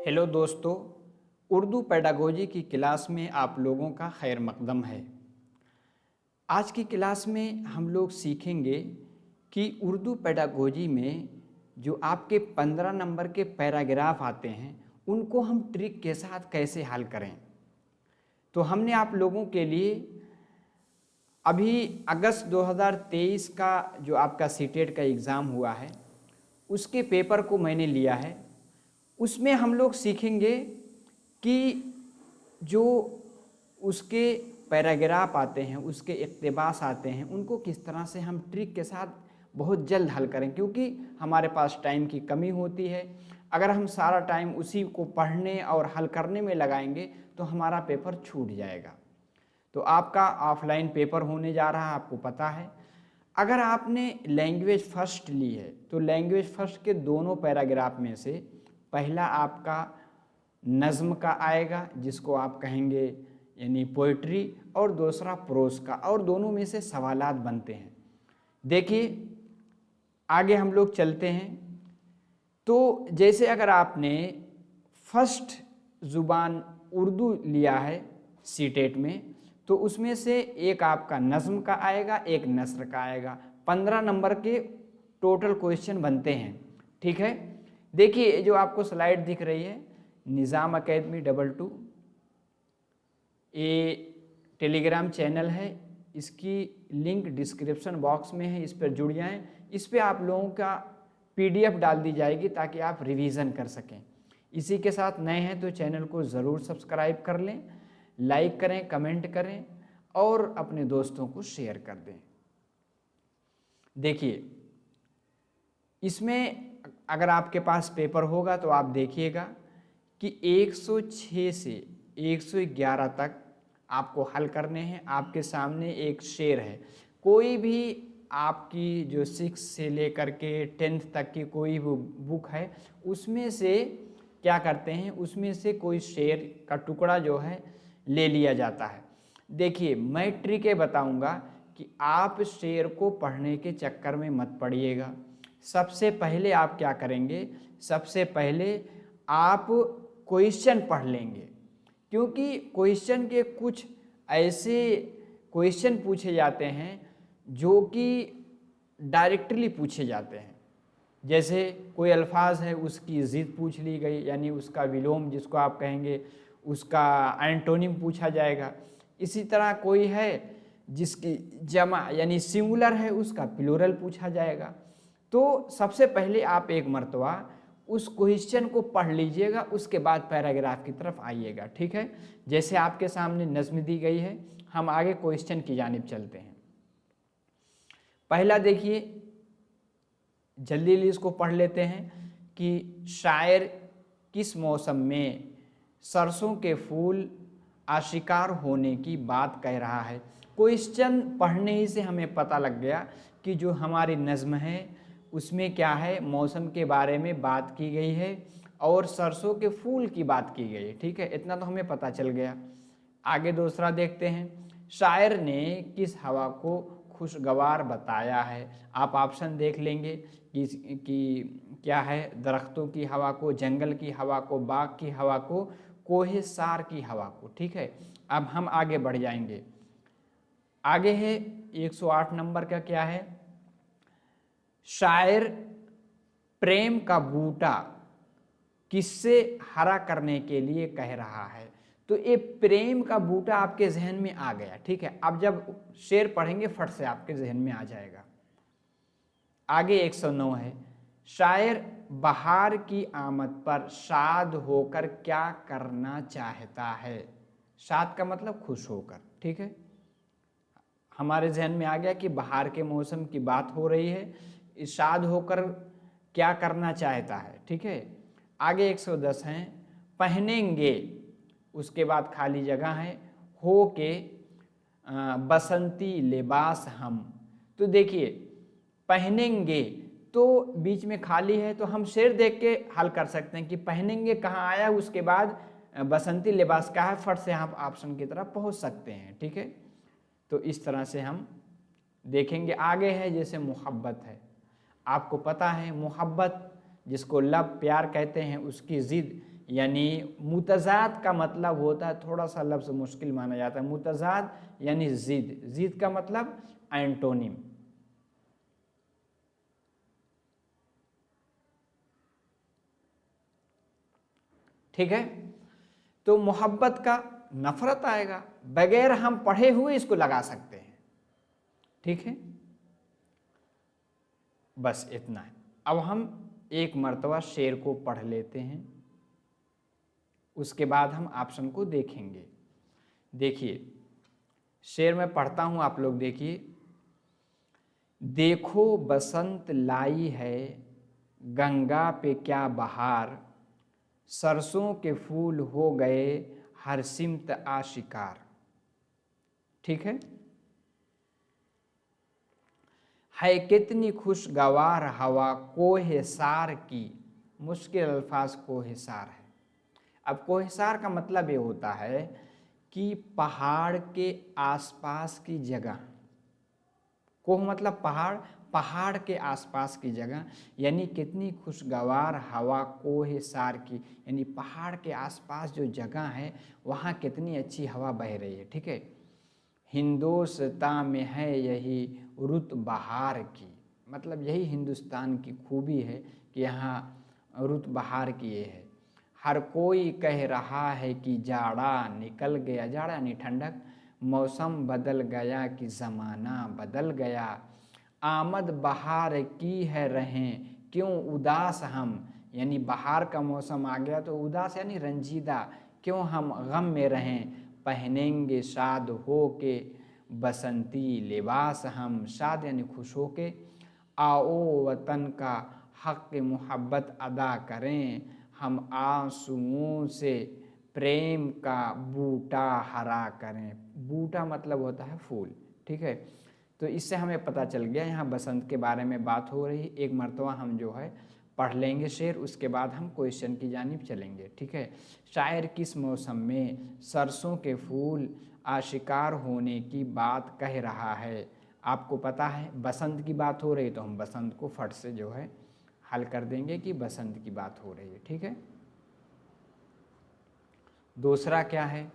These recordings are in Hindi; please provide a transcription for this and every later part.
हेलो दोस्तों, उर्दू पेडागोजी की क्लास में आप लोगों का खैर मकदम है। आज की क्लास में हम लोग सीखेंगे कि उर्दू पेडागोजी में जो आपके 15 नंबर के पैराग्राफ आते हैं उनको हम ट्रिक के साथ कैसे हल करें। तो हमने आप लोगों के लिए अभी अगस्त 2023 का जो आपका सीटेट का एग्ज़ाम हुआ है उसके पेपर को मैंने लिया है। उसमें हम लोग सीखेंगे कि जो उसके पैराग्राफ आते हैं, उसके इक़्तिबास आते हैं, उनको किस तरह से हम ट्रिक के साथ बहुत जल्द हल करें, क्योंकि हमारे पास टाइम की कमी होती है। अगर हम सारा टाइम उसी को पढ़ने और हल करने में लगाएंगे तो हमारा पेपर छूट जाएगा। तो आपका ऑफलाइन पेपर होने जा रहा है, आपको पता है। अगर आपने लैंग्वेज फ़र्स्ट ली है तो लैंग्वेज फ़र्स्ट के दोनों पैराग्राफ में से पहला आपका नज़्म का आएगा, जिसको आप कहेंगे यानी पोइट्री, और दूसरा प्रोज़ का, और दोनों में से सवालात बनते हैं। देखिए आगे हम लोग चलते हैं। तो जैसे अगर आपने फर्स्ट ज़ुबान उर्दू लिया है सीटेट में, तो उसमें से एक आपका नज़्म का आएगा, एक नस्र का आएगा। 15 नंबर के टोटल क्वेश्चन बनते हैं, ठीक है। देखिए जो आपको स्लाइड दिख रही है, निज़ाम अकेडमी 22, ये टेलीग्राम चैनल है, इसकी लिंक डिस्क्रिप्शन बॉक्स में है, इस पर जुड़ जाएं। इस पर आप लोगों का PDF डाल दी जाएगी ताकि आप रिवीजन कर सकें। इसी के साथ नए हैं तो चैनल को ज़रूर सब्सक्राइब कर लें, लाइक करें, कमेंट करें और अपने दोस्तों को शेयर कर दें। देखिए इसमें अगर आपके पास पेपर होगा तो आप देखिएगा कि 106 से 111 तक आपको हल करने हैं। आपके सामने एक शेर है, कोई भी आपकी जो 6 से लेकर के 10th तक की कोई भी बुक है उसमें से क्या करते हैं, उसमें से कोई शेर का टुकड़ा जो है ले लिया जाता है। देखिए मैं ट्रिक ये बताऊंगा कि आप शेर को पढ़ने के चक्कर में मत पड़िएगा। सबसे पहले आप क्या करेंगे, सबसे पहले आप क्वेश्चन पढ़ लेंगे, क्योंकि क्वेश्चन के कुछ ऐसे क्वेश्चन पूछे जाते हैं जो कि डायरेक्टली पूछे जाते हैं। जैसे कोई अल्फाज है उसकी ज़िद पूछ ली गई, यानी उसका विलोम जिसको आप कहेंगे उसका एंटोनिम पूछा जाएगा। इसी तरह कोई है जिसकी जमा यानी सिंगुलर है, उसका प्लूरल पूछा जाएगा। तो सबसे पहले आप एक मर्तबा उस क्वेश्चन को पढ़ लीजिएगा, उसके बाद पैराग्राफ की तरफ आइएगा, ठीक है। जैसे आपके सामने नज़्म दी गई है, हम आगे क्वेश्चन की जानिब चलते हैं। पहला देखिए, जल्दी जल्दी इसको पढ़ लेते हैं कि शायर किस मौसम में सरसों के फूल आशिकार होने की बात कह रहा है। क्वेश्चन पढ़ने ही से हमें पता लग गया कि जो हमारी नज़्म है उसमें क्या है, मौसम के बारे में बात की गई है और सरसों के फूल की बात की गई है, ठीक है। इतना तो हमें पता चल गया। आगे दूसरा देखते हैं, शायर ने किस हवा को खुशगवार बताया है। आप ऑप्शन देख लेंगे कि क्या है, दरख्तों की हवा को, जंगल की हवा को, बाग की हवा को, कोहे सार की हवा को, ठीक है। अब हम आगे बढ़ जाएंगे। आगे है 108 नंबर का, क्या है, शायर प्रेम का बूटा किससे हरा करने के लिए कह रहा है। तो ये प्रेम का बूटा आपके जहन में आ गया, ठीक है। अब जब शेर पढ़ेंगे फट से आपके जहन में आ जाएगा। आगे 109 है, शायर बहार की आमद पर शाद होकर क्या करना चाहता है। शाद का मतलब खुश होकर, ठीक है। हमारे जहन में आ गया कि बहार के मौसम की बात हो रही है, शाद होकर क्या करना चाहता है, ठीक है। आगे 110 हैं, पहनेंगे, उसके बाद खाली जगह है, हो के बसंती लिबास हम। तो देखिए पहनेंगे तो बीच में खाली है, तो हम शेर देख के हल कर सकते हैं कि पहनेंगे कहाँ आया, उसके बाद बसंती लिबास का है, फट से हम ऑप्शन की तरफ पहुंच सकते हैं, ठीक है। तो इस तरह से हम देखेंगे। आगे है जैसे मोहब्बत है, आपको पता है मोहब्बत जिसको लब प्यार कहते हैं, उसकी ज़िद यानी मुतज़ाद का मतलब होता है, थोड़ा सा लफ्ज़ मुश्किल माना जाता है, मुतज़ाद यानी जिद, जिद का मतलब एंटोनिम। ठीक है, तो मोहब्बत का नफरत आएगा, बगैर हम पढ़े हुए इसको लगा सकते हैं। ठीक है, बस इतना है। अब हम एक मर्तबा शेर को पढ़ लेते हैं, उसके बाद हम ऑप्शन को देखेंगे। देखिए शेर में पढ़ता हूं, आप लोग देखिए। देखो बसंत लाई है गंगा पे क्या बहार, सरसों के फूल हो गए हर सिमत आशिकार। ठीक है कितनी खुशगवार हवा कोहे सार की, मुश्किल अल्फाज कोहे सार है। अब कोहिसार का मतलब ये होता है कि पहाड़ के आसपास की जगह, कोह मतलब पहाड़, पहाड़ के आसपास की जगह, यानी कितनी खुशगवार हवा कोहिसार की, यानी पहाड़ के आसपास जो जगह है वहाँ कितनी अच्छी हवा बह रही है। ठीक है, हिंदुस्तान में है यही रुत बहार की, मतलब यही हिंदुस्तान की खूबी है कि यहाँ रुत बहार की ये है। हर कोई कह रहा है कि जाड़ा निकल गया, जाड़ा यानी ठंडक, मौसम बदल गया कि ज़माना बदल गया, आमद बहार की है रहें क्यों उदास हम, यानी बहार का मौसम आ गया तो उदास यानी रंजीदा, क्यों हम गम में रहें, पहनेंगे शाद हो के बसंती लिबास हम, शाद यानी खुश हो के, आओ वतन का हक़ मोहब्बत अदा करें, हम आंसुओं से प्रेम का बूटा हरा करें। बूटा मतलब होता है फूल। ठीक है, तो इससे हमें पता चल गया यहाँ बसंत के बारे में बात हो रही। एक मरतबा हम जो है पढ़ लेंगे शेर, उसके बाद हम क्वेश्चन की जानिब चलेंगे। ठीक है, शायर किस मौसम में सरसों के फूल आशिकार होने की बात कह रहा है। आपको पता है बसंत की बात हो रही, तो हम बसंत को फट से जो है हल कर देंगे कि बसंत की बात हो रही है। ठीक है, दूसरा क्या है,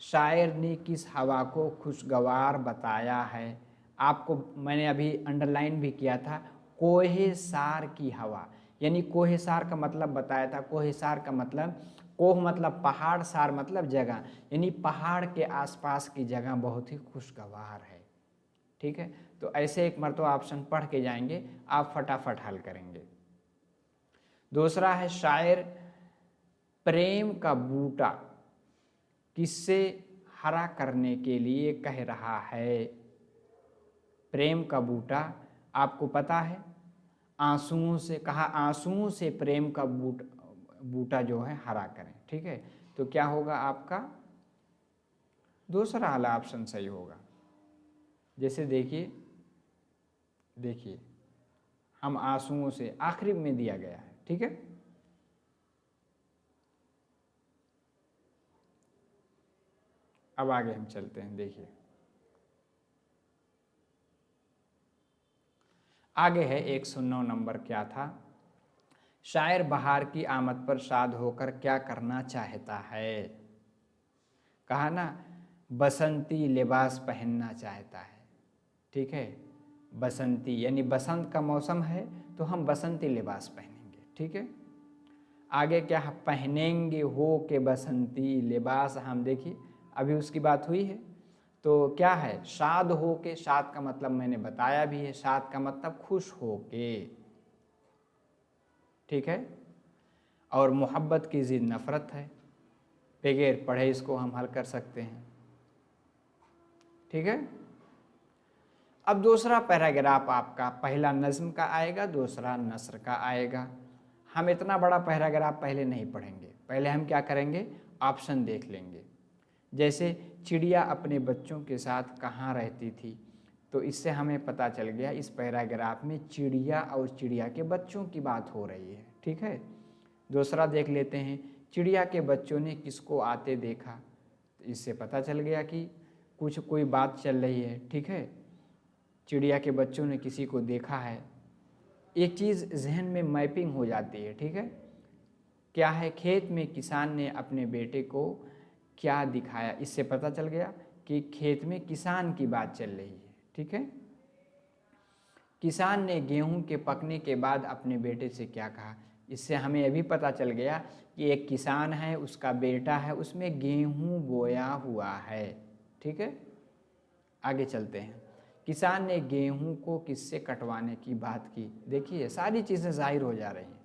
शायर ने किस हवा को खुशगवार बताया है। आपको मैंने अभी अंडरलाइन भी किया था, कोहे सार की हवा, यानी कोहे सार का मतलब बताया था। कोहे सार का मतलब, कोह मतलब पहाड़, सार मतलब जगह, यानी पहाड़ के आसपास की जगह बहुत ही खुशगवार है। ठीक है, तो ऐसे एक मरतबा ऑप्शन पढ़ के जाएंगे, आप फटाफट हल करेंगे। दूसरा है, शायर प्रेम का बूटा किससे हरा करने के लिए कह रहा है। प्रेम का बूटा आपको पता है आंसुओं से, कहा आंसुओं से प्रेम का बूटा जो है हरा करें। ठीक है, तो क्या होगा आपका दूसरा वाला ऑप्शन सही होगा। जैसे देखिए, देखिए हम आंसुओं से आखिरी में दिया गया है। ठीक है, अब आगे हम चलते हैं। देखिए आगे है 109 नंबर, क्या था, शायर बहार की आमद पर शाद होकर क्या करना चाहता है। कहा ना बसंती लिबास पहनना चाहता है। ठीक है, बसंती यानी बसंत का मौसम है तो हम बसंती लिबास पहनेंगे। ठीक है, आगे क्या है, पहनेंगे हो के बसंती लिबास हम, देखिए अभी उसकी बात हुई है। तो क्या है, शाद हो के, शाद का मतलब मैंने बताया भी है, शाद का मतलब खुश हो के। ठीक है, और मोहब्बत की ज़िद नफ़रत है, बगैर पढ़े इसको हम हल कर सकते हैं। ठीक है, अब दूसरा पैराग्राफ आपका, पहला नज़्म का आएगा, दूसरा नस्र का आएगा। हम इतना बड़ा पैराग्राफ पहले नहीं पढ़ेंगे, पहले हम क्या करेंगे, ऑप्शन देख लेंगे। जैसे चिड़िया अपने बच्चों के साथ कहाँ रहती थी, तो इससे हमें पता चल गया इस पैराग्राफ में चिड़िया और चिड़िया के बच्चों की बात हो रही है। ठीक है, दूसरा देख लेते हैं, चिड़िया के बच्चों ने किसको आते देखा, तो इससे पता चल गया कि कुछ कोई बात चल रही है। ठीक है, चिड़िया के बच्चों ने किसी को देखा है, एक चीज़ जहन में मैपिंग हो जाती है। ठीक है, क्या है, खेत में किसान ने अपने बेटे को क्या दिखाया। इससे पता चल गया कि खेत में किसान की बात चल रही है। ठीक है, किसान ने गेहूं के पकने के बाद अपने बेटे से क्या कहा। इससे हमें यह भी पता चल गया कि एक किसान है, उसका बेटा है, उसमें गेहूं बोया हुआ है। ठीक है, आगे चलते हैं। किसान ने गेहूं को किससे कटवाने की बात की। देखिए सारी चीज़ें जाहिर हो जा रही हैं।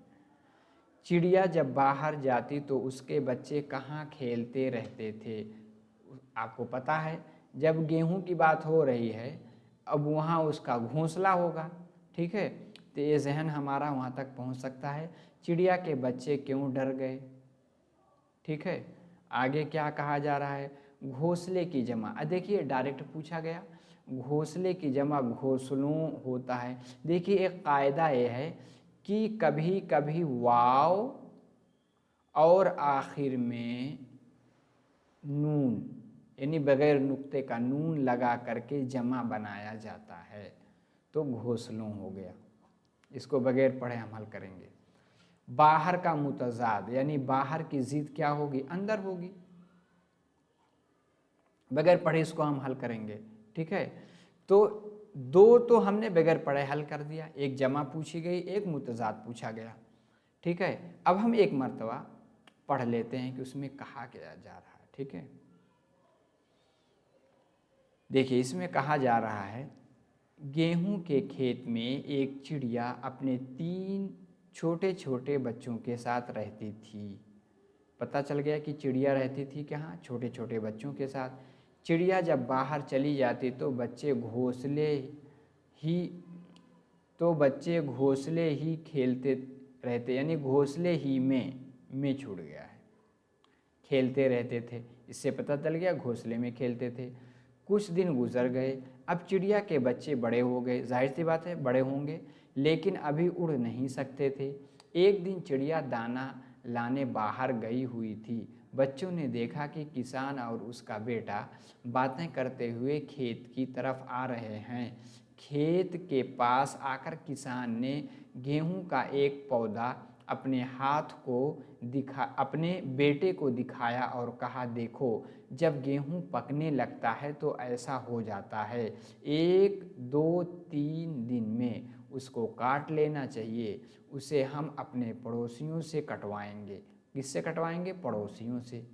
चिड़िया जब बाहर जाती तो उसके बच्चे कहाँ खेलते रहते थे। आपको पता है जब गेहूं की बात हो रही है, अब वहाँ उसका घोंसला होगा। ठीक है, तो ये जहन हमारा वहाँ तक पहुँच सकता है। चिड़िया के बच्चे क्यों डर गए। ठीक है, आगे क्या कहा जा रहा है, घोंसले की जमा। देखिए डायरेक्ट पूछा गया, घोंसले की जमा घोंसलों होता है। देखिए एक कायदा ये है कि कभी कभी वाव और आखिर में नून, यानी बगैर नुक्ते का नून लगा करके जमा बनाया जाता है, तो घोंसलों हो गया। इसको बगैर पढ़े हम हल करेंगे। बाहर का मुतजाद, यानी बाहर की जिद क्या होगी, अंदर होगी। बगैर पढ़े इसको हम हल करेंगे। ठीक है, तो दो तो हमने बगैर पढ़े हल कर दिया, एक जमा पूछी गई, एक मुतजाद पूछा गया। ठीक है, अब हम एक मर्तबा पढ़ लेते हैं कि उसमें कहा क्या जा रहा है। ठीक है, देखिए इसमें कहा जा रहा है, गेहूं के खेत में एक चिड़िया अपने 3 छोटे छोटे बच्चों के साथ रहती थी। पता चल गया कि चिड़िया रहती थी कहाँ, छोटे छोटे बच्चों के साथ। चिड़िया जब बाहर चली जाती तो बच्चे घोंसले ही खेलते रहते, यानी घोंसले ही में छूट गया है, खेलते रहते थे। इससे पता चल गया घोंसले में खेलते थे। कुछ दिन गुजर गए, अब चिड़िया के बच्चे बड़े हो गए, जाहिर सी बात है बड़े होंगे, लेकिन अभी उड़ नहीं सकते थे। एक दिन चिड़िया दाना लाने बाहर गई हुई थी। बच्चों ने देखा कि किसान और उसका बेटा बातें करते हुए खेत की तरफ आ रहे हैं। खेत के पास आकर किसान ने गेहूं का एक पौधा अपने बेटे को दिखाया और कहा, देखो जब गेहूं पकने लगता है तो ऐसा हो जाता है, 1 2 3 दिन में उसको काट लेना चाहिए। उसे हम अपने पड़ोसियों से कटवाएंगे। किससे कटवाएंगे, पड़ोसियों से।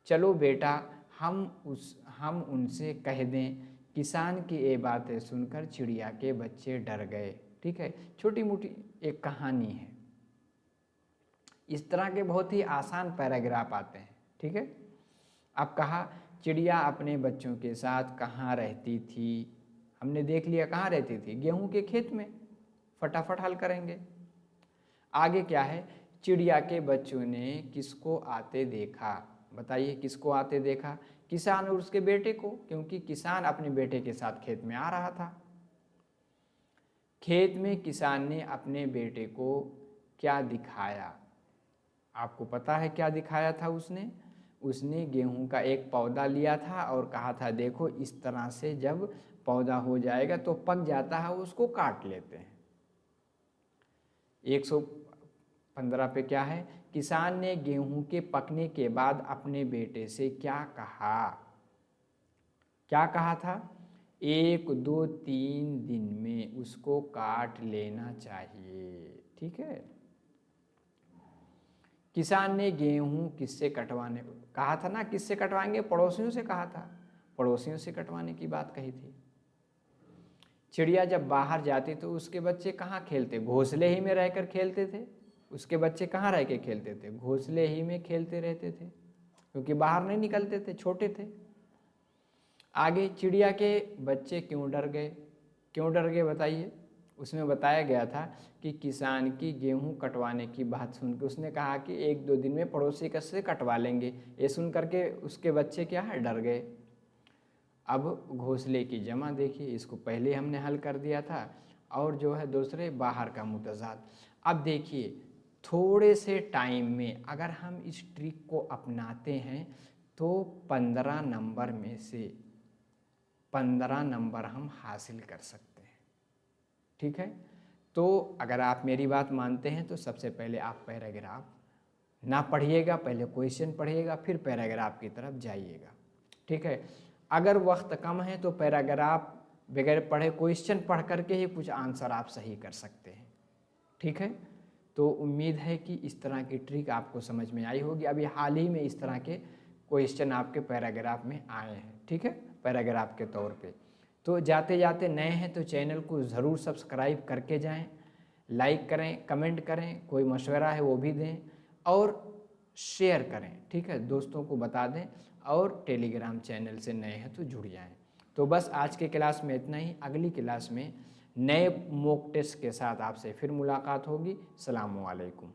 चलो बेटा हम उनसे कह दें। किसान की ये बातें सुनकर चिड़िया के बच्चे डर गए। ठीक है, छोटी मोटी एक कहानी है। इस तरह के बहुत ही आसान पैराग्राफ आते हैं। ठीक है, अब कहा चिड़िया अपने बच्चों के साथ कहाँ रहती थी। हमने देख लिया कहाँ रहती थी, गेहूं के खेत में। फटाफट हल करेंगे। आगे क्या है, चिड़िया के बच्चों ने किसको आते देखा। बताइए किसको आते देखा, किसान और उसके बेटे को, क्योंकि किसान अपने बेटे के साथ खेत में आ रहा था। खेत में किसान ने अपने बेटे को क्या दिखाया। आपको पता है क्या दिखाया था उसने गेहूं का एक पौधा लिया था और कहा था, देखो इस तरह से जब पौधा हो जाएगा तो पक जाता है, उसको काट लेते हैं। 115 पे क्या है, किसान ने गेहूं के पकने के बाद अपने बेटे से क्या कहा। क्या कहा था, 1 2 3 दिन में उसको काट लेना चाहिए। ठीक है, किसान ने गेहूं किससे कटवाने कहा था ना, किससे कटवाएंगे, पड़ोसियों से कहा था, पड़ोसियों से कटवाने की बात कही थी। चिड़िया जब बाहर जाती तो उसके बच्चे कहाँ खेलते, घोंसले ही में रहकर खेलते थे। उसके बच्चे कहाँ रह के खेलते थे, घोंसले ही में खेलते रहते थे, क्योंकि बाहर नहीं निकलते थे, छोटे थे। आगे चिड़िया के बच्चे क्यों डर गए बताइए। उसमें बताया गया था कि किसान की गेहूं कटवाने की बात सुनकर उसने कहा कि 1 2 दिन में पड़ोसी से कटवा लेंगे। ये सुन करके उसके बच्चे क्या है, डर गए। अब घोंसले की जमा देखिए, इसको पहले हमने हल कर दिया था, और जो है दूसरे बाहर का मुतजाद। अब देखिए थोड़े से टाइम में अगर हम इस ट्रिक को अपनाते हैं तो 15 नंबर में से 15 नंबर हम हासिल कर सकते हैं। ठीक है, तो अगर आप मेरी बात मानते हैं तो सबसे पहले आप पैराग्राफ ना पढ़िएगा, पहले क्वेश्चन पढ़िएगा फिर पैराग्राफ की तरफ जाइएगा। ठीक है, अगर वक्त कम है तो पैराग्राफ बगैर पढ़े क्वेश्चन पढ़ करके ही कुछ आंसर आप सही कर सकते हैं। ठीक है, तो उम्मीद है कि इस तरह की ट्रिक आपको समझ में आई होगी। अभी हाल ही में इस तरह के क्वेश्चन आपके पैराग्राफ में आए हैं। ठीक है, पैराग्राफ के तौर पे। तो जाते जाते नए हैं तो चैनल को ज़रूर सब्सक्राइब करके जाएं, लाइक करें, कमेंट करें, कोई मशवरा है वो भी दें और शेयर करें। ठीक है, दोस्तों को बता दें और टेलीग्राम चैनल से नए हैं तो जुड़ जाएं। तो बस आज के क्लास में इतना ही। अगली क्लास में नए मॉक टेस्ट के साथ आपसे फिर मुलाकात होगी। सलाम वालेकुम।